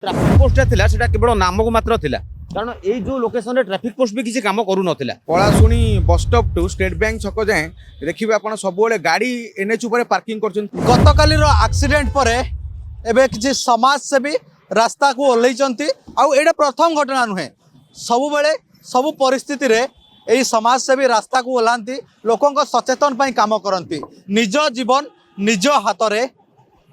Traffic post थिला सेटा केवल नाम को मात्र थिला कारण ए जो लोकेशन रे ट्राफिक पोस्ट भी किसी काम करू नथिला। पलाशुणी bus stop to state bank छक जाए देखिए आप सब गाड़ी एनएच उपर पार्किंग कर गतकालीर एक्सीडेंट पर एबे किसी समाजसेवी रास्ता को ओल्लैचंती आउ एटा प्रथम घटना नुहे सबु बेले सबु परिस्थिति रे एई समाजसेवी रास्ता को ओल्लांती लोकों सचेतन पई काम करती निज जीवन निज हाथ रे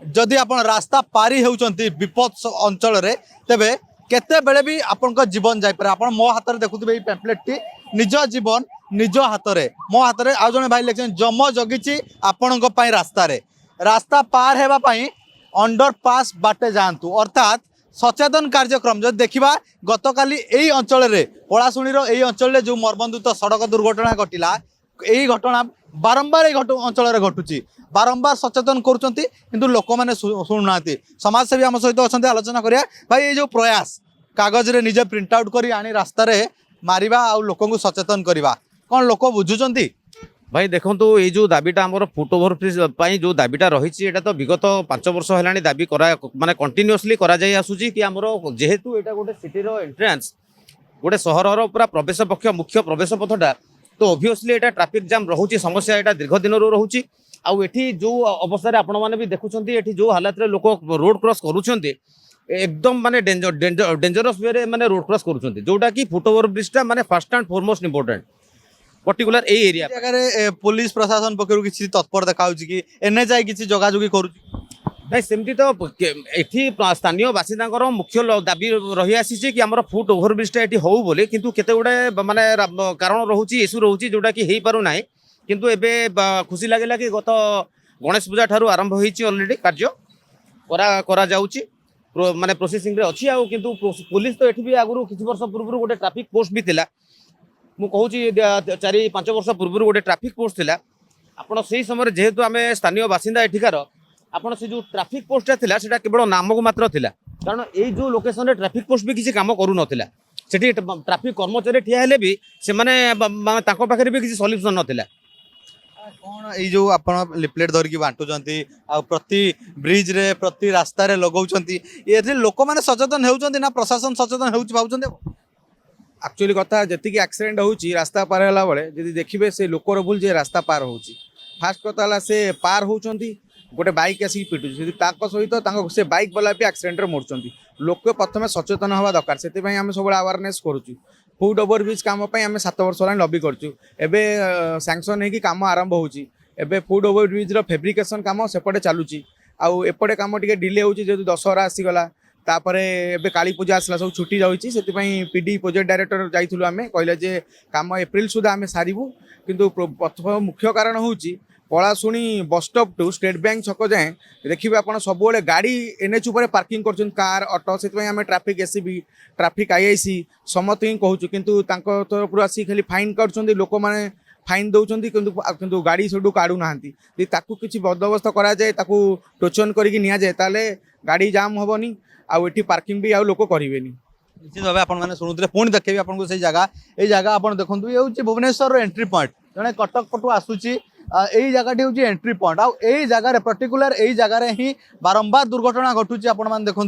जदि आपण रास्ता पारी होउचंती विपद अंचल रे तेबे केते बेले भी आपण जीवन जाई पारे। आपण मो हाथ रे देखुथिबे एई पैम्पलेट टी निज जीवन निज हाथ रे मो हाथ रे आ जने भाई लेखन जम जगिची आपण पई रास्ता पार हेबा पई अंडरपास बाटे जातु अर्थात सचेतन कार्यक्रम जो देखा गतकाली यही अंचल पलाशुणीर यही अंचल जो मर्मन्तुत सड़क दुर्घटना घटिला यही घटना बारंबार अंचल घटुची बारंबार सचेतन करुँच किंतु लोक मैंने शुणुना समाजसेवी आम सहित अच्छा आलोचना करिया भाई ये जो प्रयास कागज रे निजे प्रिंट आउट करी आनी रास्ता रे मारिबा आ लोक सचेतन करवा कौन लोक बुझुचंती भाई देखो ये जो दाबीटा आम फुट ओवर ब्रिज जो दाबीटा रही तो विगत 5 वर्ष है दाबी माने कंटिन्यूअसली करा आसूची कि आमर जेहेतु यहाँ गोटे सिटीर एंट्रांस गोटे सहर पूरा प्रवेश पक्ष मुख्य प्रवेश पथटा तो ऑब्वियसली यहाँ ट्रैफिक जाम रोचे समस्या यहाँ दीर्घ दिन रोचे आउ एठी जो अवस्था आपण मैंने भी देखुं ये जो हालत रे लोक रोड क्रॉस करुँच एकदम माने डेंजरस वे माने रोड क्रॉस करुँच जोटा कि फुट ओवर ब्रिजटा माने first and foremost important particular A area जगह पुलिस प्रशासन पक्षर किसी तत्पर देखा कि एनएचआई किसी जगाजुगी कर भाई सेमती तो एठी स्थानीय बासिंदा मुख्य दाबी रही आसी कि आम फुट ओभर ब्रिजटा ये हो बोली किंतु केते गुडे माने कारण रोचे इश्यू रोचे जोटा कि हो पारु ना किंतु एबे खुशी लगे कि गत गणेश पूजा ठारू आरंभ होईची ऑलरेडी कार्य करा जाउची माने प्रोसेसिंग रे अछि आ किंतु पुलिस तो एठी भी आगुरु किछि वर्ष पूर्व गोटे ट्रैफिक पोस्ट भी थिला मु कहूँ 4-5 वर्ष पूर्व गोटे ट्रैफिक पोस्ट थिला आपण से समय जेहेतु आम स्थानीय बासिंदा एठिकार आपण से जो ट्रैफिक पोस्ट थिला सेटा केवल नाम को मात्र थिला कारण ए जो लोकेशन रे ट्रैफिक पोस्ट भी किसी काम करू नथिला सेठी ट्रैफिक कर्मचारी ठिया हेले भी से माने ताको पाखरे भी किसी सॉल्यूशन नथिला कौन ये जो आप लिपलेट धरिकी बांटुंट आ प्रति ब्रिज रे प्रति रास्ता रे लगौंट ये लोक मैंने सचेतन होउचंती ना प्रशासन सचेतन होउच भाउचंती एक्चुअली कथा जी एक्सीडेंट होची रास्ता पार होला बेले जदि देखिबे से लोकर भूल जे रास्ता पार होची फास्ट कथा ला से पार होउचंती गोटे बाइक आसी पिटुची ताको सहित ताको से बाइक वाला भी एक्सीडेंट रे मोरचंती लोक प्रथमे सचेतन हवा दरकार सेति पई हम सब अवेयरनेस करूछु फुट ओवर ब्रिज काम पई हम 7 वर्ष होला लॉबी करछु एबे सैंक्शन हे कि काम आरंभ होची एबे फुट ओवर ब्रिज रो फैब्रिकेशन काम सेपटे चालुची आउ एपटे काम टिके डिले होची जेतु दशहरा आसी गला तापरे एबे काली पूजा आसला सब छुट्टी जाउची सेति पई पीडी प्रोजेक्ट डायरेक्टर जाइथुलु आमे कहले जे काम एप्रिल सुधा आमे सारिबु किंतु प्रथम मुख्य कारण होची पलाशुणी bus stop to state bank छक जाए देखिए आप सब गाड़ी एनएच उपर पार्किंग कर कार ऑटो से आम ट्रैफिक एसीबी ट्रैफिक आईआईसी समस्त ही कहूँ किंतु तरफ आसी खाली फाइन कर लोक मैंने फाइन दौरान किंतु गाड़ी सब काढ़ू ना किसी बंदोबस्त कराए टोचन करके निजाए ताले गाड़ी जाम हेनी आठी पार्किंग भी आउ लोक करेंगे निश्चित भाव आपने शुणुते पुणी देखेबी आपको से जगह ये जगह आप देखो ये हूँ भुवनेश्वर एंट्री पॉइंट जड़े कटक पटू आसूची यही जगह हूँ एंट्री पॉइंट आउ यही जगह पर्टिकुलर यही जगह ही बारंबार दुर्घटना घटुची आपण देखु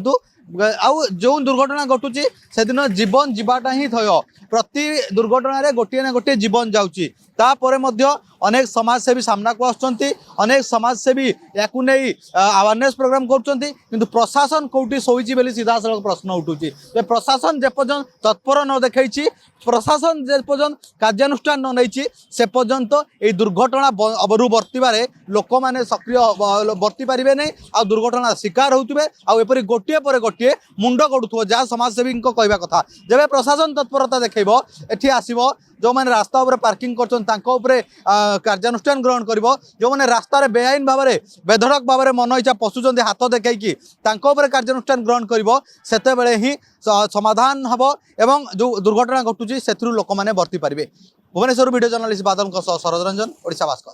आउ जो दुर्घटना घटुची से दिन जीवन जीवाटा ही थय प्रति दुर्घटना रे गोटे ना गोटे जीवन जाउची तापरे मध्य अनेक समाजसेवी सामना को आसुचंती अनेक समाजसेवी याकू नहीं अवेयरनेस प्रोग्राम करुचंती किंतु प्रशासन कोठी सोईची बेली सीधा सड़क प्रश्न उठुची तो प्रशासन जे पर्यंत तत्पर न देखैची प्रशासन जे पर्यंत कार्यानुष्ठान न नैची से पर्यंत ए दुर्घटना अबरु बर्तिबारे लोक माने सक्रिय बर्ती पारिबे नै आ दुर्घटना शिकार होउतबे आ एपरि गोटिए पर गोटिए मुंड गडुथबो जा समाजसेवी को कहबा कथा जेबे प्रशासन तत्परता देखैबो एठी आसीबो जो मैंने रास्ता उपर पार्किंग कर कार्यानुष्ठान ग्रहण कर जो मैंने रास्तार बेआईन भाव में बेधड़क भाव में मन इच्छा पशुंट हाथ देखी कार्यानुष्ठान ग्रहण कर ही समाधान हम एवं जो दुर्घटना घटुची से लोक मैंने बर्ती पारे। भुवनेश्वर वीडियो जर्नलिस्ट बादल सरज रंजन ओडिशा भास्कर।